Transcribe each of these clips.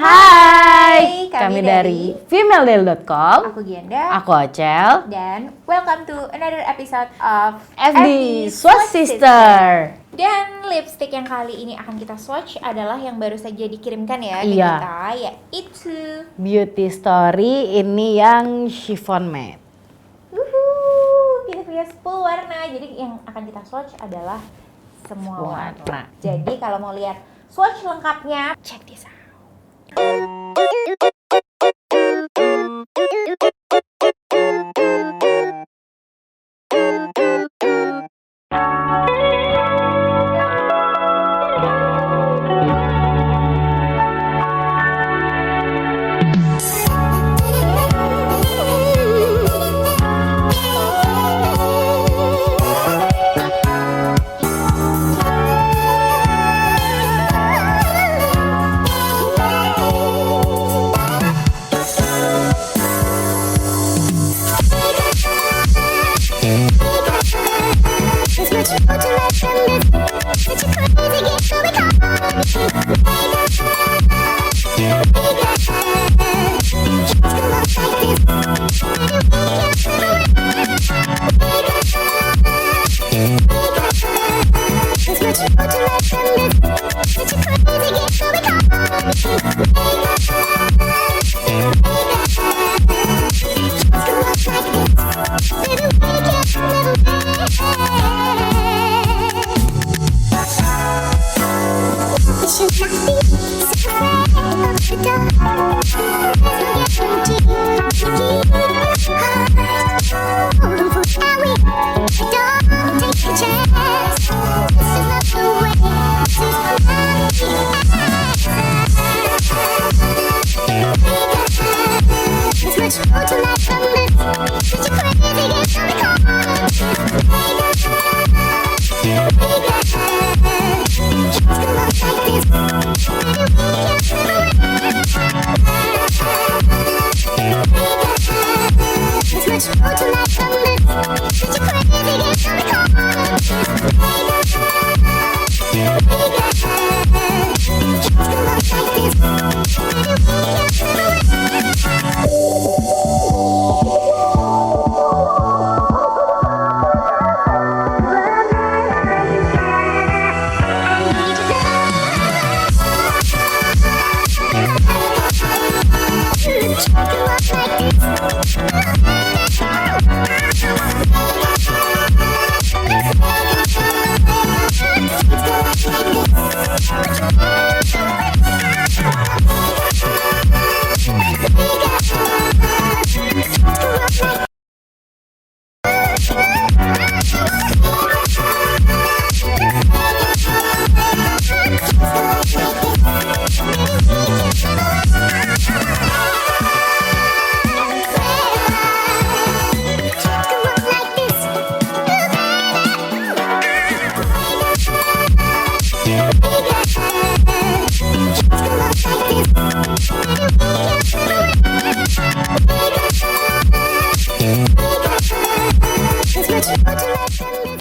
Hai, kami dari female.com. Aku Gianda. Aku Ocel. Dan welcome to another episode of FD Swatch Sister. Dan lipstick yang kali ini akan kita swatch adalah yang baru saja dikirimkan ya ke Iya. kita, yaitu Beauty Story ini yang chiffon matte. Kita punya 10 warna. Jadi yang akan kita swatch adalah semua warna. Warna. Jadi kalau mau lihat swatch lengkapnya, check this out.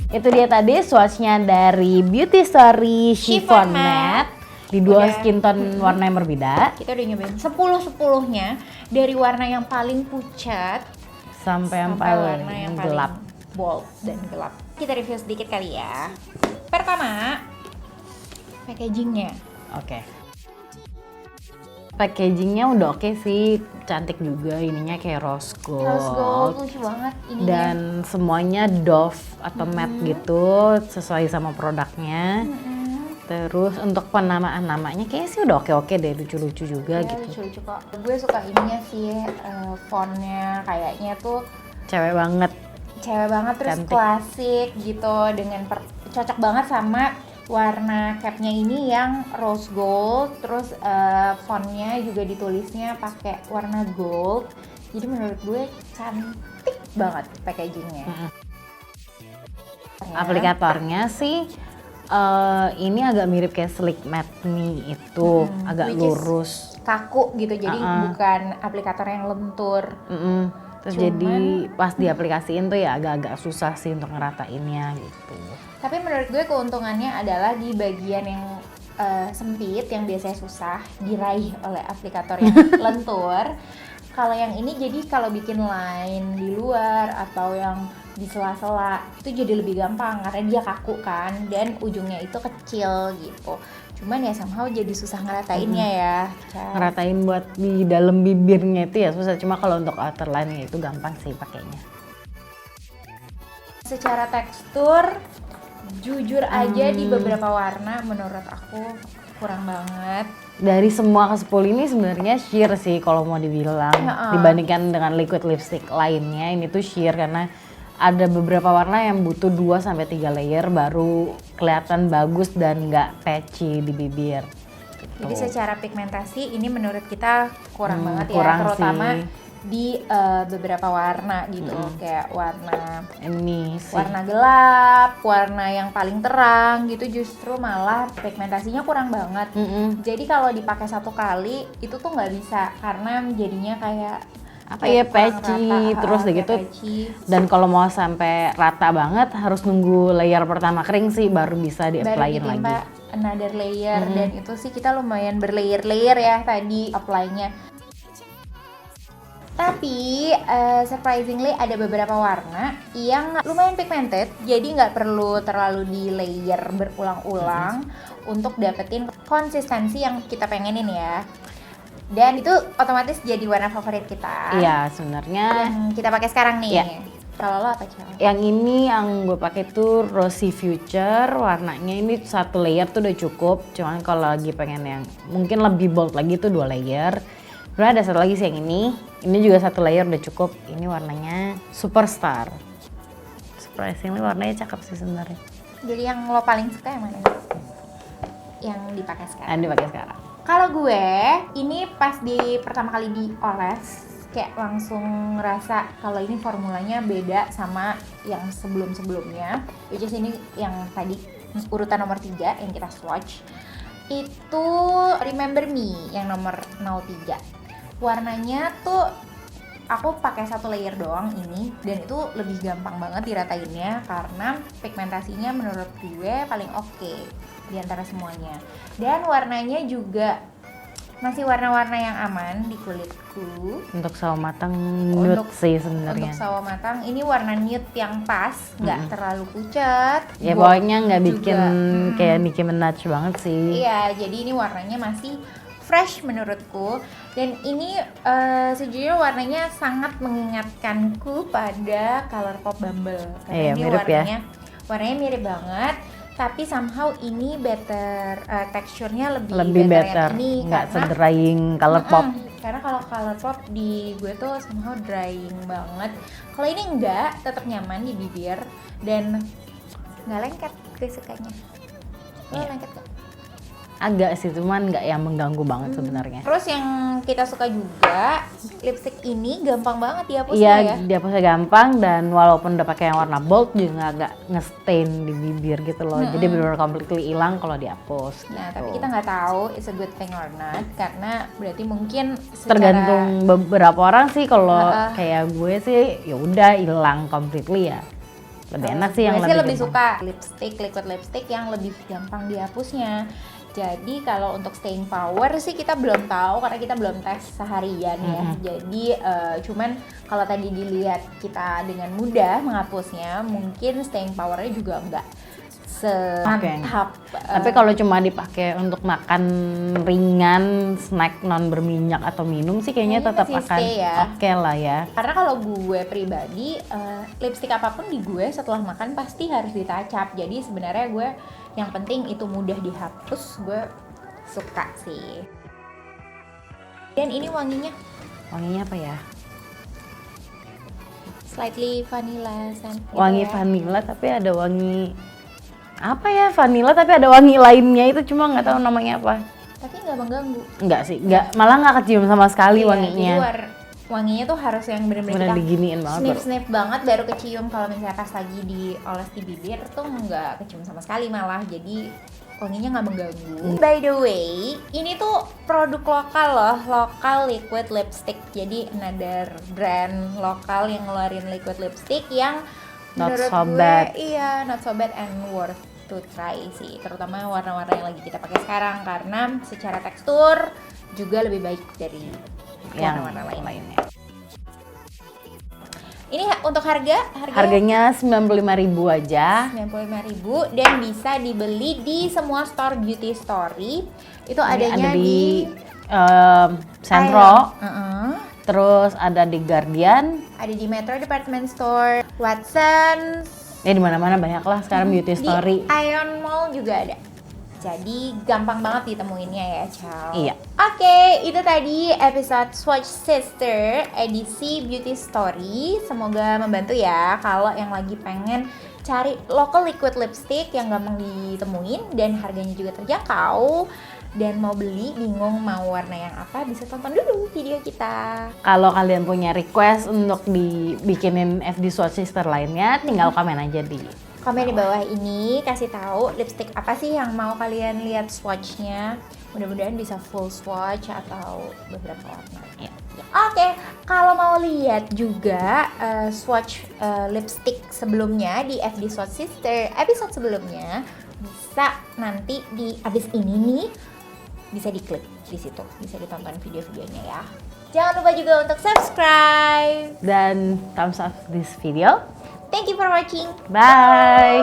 Itu dia tadi swatchnya dari Beauty Story Chiffon Chiffon Matte di dua Udah. skin tone warna yang berbeda Kita udah nyobain 10-10-nya dari warna yang paling pucat sampai yang warna paling yang gelap. paling bold dan gelap. Kita review sedikit kali ya. Pertama, packagingnya. Oke. Packagingnya udah oke sih, cantik juga, ininya kayak rose gold. Rose gold lucu banget ininya. Dan semuanya doff atau matte gitu, sesuai sama produknya. Terus untuk penamaan namanya kayaknya sih udah oke-oke deh, lucu-lucu juga Ya, gitu. lucu-lucu kok. Gue suka ininya sih, fontnya kayaknya tuh Cewek banget. cewek banget, terus Cantik. klasik gitu, dengan cocok banget sama warna capnya ini yang rose gold, terus fontnya juga ditulisnya pakai warna gold. Jadi menurut gue cantik banget packagingnya. Aplikatornya sih ini agak mirip kayak Slick Matte Me itu, agak Which is lurus. kaku gitu, jadi bukan aplikator yang lentur. Terus Cuman- jadi pas diaplikasiin tuh ya agak-agak susah sih untuk ngeratainnya gitu. Tapi menurut gue keuntungannya adalah di bagian yang sempit yang biasanya susah diraih oleh aplikator yang lentur. Kalau yang ini jadi kalau bikin line di luar atau yang di sela-sela itu jadi lebih gampang karena dia kaku kan dan ujungnya itu kecil gitu. Cuman ya somehow jadi susah ngeratainnya ya. Ngeratain buat di dalam bibirnya itu ya susah, cuma kalau untuk outer line itu gampang sih pakainya. Secara tekstur jujur aja di beberapa warna menurut aku kurang banget. Dari semua kasepul ini sebenarnya sheer sih kalau mau dibilang. Dibandingkan dengan liquid lipstick lainnya, ini tuh sheer karena ada beberapa warna yang butuh 2-3 layer baru kelihatan bagus dan nggak patchy di bibir. Jadi secara pigmentasi ini menurut kita kurang banget ya, kurang terutama sih. di beberapa warna gitu, kayak warna Ini sih. warna gelap, warna yang paling terang gitu justru malah pigmentasinya kurang banget. Jadi kalau dipakai satu kali itu tuh nggak bisa karena jadinya kayak apa ya, kurang patchy rata, terus kayak gitu. patchy. Dan kalau mau sampai rata banget harus nunggu layer pertama kering sih baru bisa Baru di-applyin ditimpa lagi. another layer dan itu sih kita lumayan berlayer-layer ya tadi apply-nya. Tapi surprisingly ada beberapa warna yang lumayan pigmented, jadi nggak perlu terlalu di layer berulang-ulang untuk dapetin konsistensi yang kita pengenin ya. Dan itu otomatis jadi warna favorit kita. Iya, sebenarnya Yang kita pakai sekarang nih. Iya. Kalau lo apa Cel? yang ini yang gue pakai tuh Rosy Future, warnanya ini 1 layer tuh udah cukup. Cuman kalau lagi pengen yang mungkin lebih bold lagi tuh 2 layer. Sebenarnya ada satu lagi sih yang ini juga 1 layer udah cukup. Ini warnanya Superstar. Surprisingly warnanya cakep sih sebenarnya. Jadi yang lo paling suka yang mana? Yang dipakai sekarang. Yang dipakai sekarang. Kalau gue, ini pas di pertama kali dioles kayak langsung ngerasa kalau ini formulanya beda sama yang sebelum-sebelumnya. Which is ini yang tadi urutan nomor 3 yang kita swatch. Itu Remember Me yang nomor 03. Warnanya tuh aku pakai 1 layer doang ini dan itu lebih gampang banget diratainnya karena pigmentasinya menurut gue paling oke di antara semuanya. Dan warnanya juga masih warna-warna yang aman di kulitku. Untuk sawo matang nude sih Untuk sebenarnya. sawo matang ini warna nude yang pas, nggak terlalu pucat. Ya gold pokoknya nggak juga. bikin kayak Nicki Minaj banget sih. Iya, jadi ini warnanya masih fresh menurutku dan ini sejujurnya warnanya sangat mengingatkanku pada Colourpop Bumble karena Iya, ini mirip ya. warnanya mirip banget tapi somehow ini better teksturnya lebih Better, yang ini nggak karena sedrying Colourpop. karena kalau Colourpop di gue tuh somehow drying banget. Kalau ini enggak, tetap nyaman di bibir dan nggak lengket gue sukanya. Lo lengket gak? Agak sih, cuman nggak yang mengganggu banget sebenarnya. Terus yang kita suka juga lipstick ini gampang banget dihapusnya Iya, ya. dihapusnya gampang dan walaupun udah pakai yang warna bold juga nggak nge-stain di bibir gitu loh. Jadi benar-benar completely hilang kalau dihapus. Nah, gitu. tapi kita nggak tahu it's a good thing or not karena berarti mungkin secara Tergantung beberapa orang sih. Kalau kayak gue sih ya udah hilang completely ya. Lebih enak sih yang gue sih lebih gampang. suka liquid lipstick yang lebih gampang dihapusnya. Jadi kalau untuk staying power sih kita belum tahu karena kita belum tes seharian ya. Jadi cuman kalau tadi dilihat kita dengan mudah menghapusnya, mungkin staying powernya juga enggak semantap. Tapi kalau cuma dipakai untuk makan ringan, snack non berminyak atau minum sih kayaknya Kayaknya tetap masih akan stay ya. oke lah ya. Karena kalau gue pribadi, lipstick apapun di gue setelah makan pasti harus ditacap. Jadi sebenarnya gue yang penting itu mudah dihapus, gue suka sih. Dan ini wanginya Wanginya apa ya? slightly vanilla scent gitu Wangi ya. vanilla tapi ada wangi apa ya? Vanilla tapi ada wangi lainnya itu cuma nggak tahu namanya apa. Tapi nggak mengganggu. Enggak sih, malah nggak kecium sama sekali Iya, wanginya. Jadi wanginya tuh harus yang bener-bener Bener kita diginiin banget baru. sniff banget baru kecium. Kalau misalnya pas lagi dioles di bibir tuh nggak kecium sama sekali malah jadi wanginya nggak mengganggu. By the way, ini tuh produk lokal loh, lokal liquid lipstick. Jadi another brand lokal yang ngeluarin liquid lipstick yang Not menurut so gue bad. iya not so bad and worth to try sih, terutama warna-warna yang lagi kita pakai sekarang karena secara tekstur juga lebih baik dari yang warna-warna lainnya. Ini untuk harganya 95.000 aja. 95.000 dan bisa dibeli di semua store Beauty Story. Itu adanya ada di Aeon. Sentro. Terus ada di Guardian, ada di Metro Department Store, Watsons. Ya di mana-mana banyak lah sekarang Beauty Story. Di Aeon Mall juga ada. Jadi gampang banget ditemuinnya ya, Cal. Iya. Oke, itu tadi episode Swatch Sister edisi Beauty Story. Semoga membantu ya kalau yang lagi pengen cari local liquid lipstick yang gampang ditemuin dan harganya juga terjangkau. Dan mau beli, bingung mau warna yang apa, bisa tonton dulu video kita. Kalau kalian punya request untuk dibikinin FD Swatch Sister lainnya, tinggal komen aja di bawah ini, kasih tahu lipstick apa sih yang mau kalian lihat swatchnya. Mudah-mudahan bisa full swatch atau beberapa warna. Ya. Oke, kalau mau lihat juga swatch lipstick sebelumnya di FD Swatch Sister episode sebelumnya, bisa nanti di abis ini nih, bisa diklik di situ, bisa ditonton video-videonya ya. Jangan lupa juga untuk subscribe dan thumbs up this video. Thank you for watching. Bye.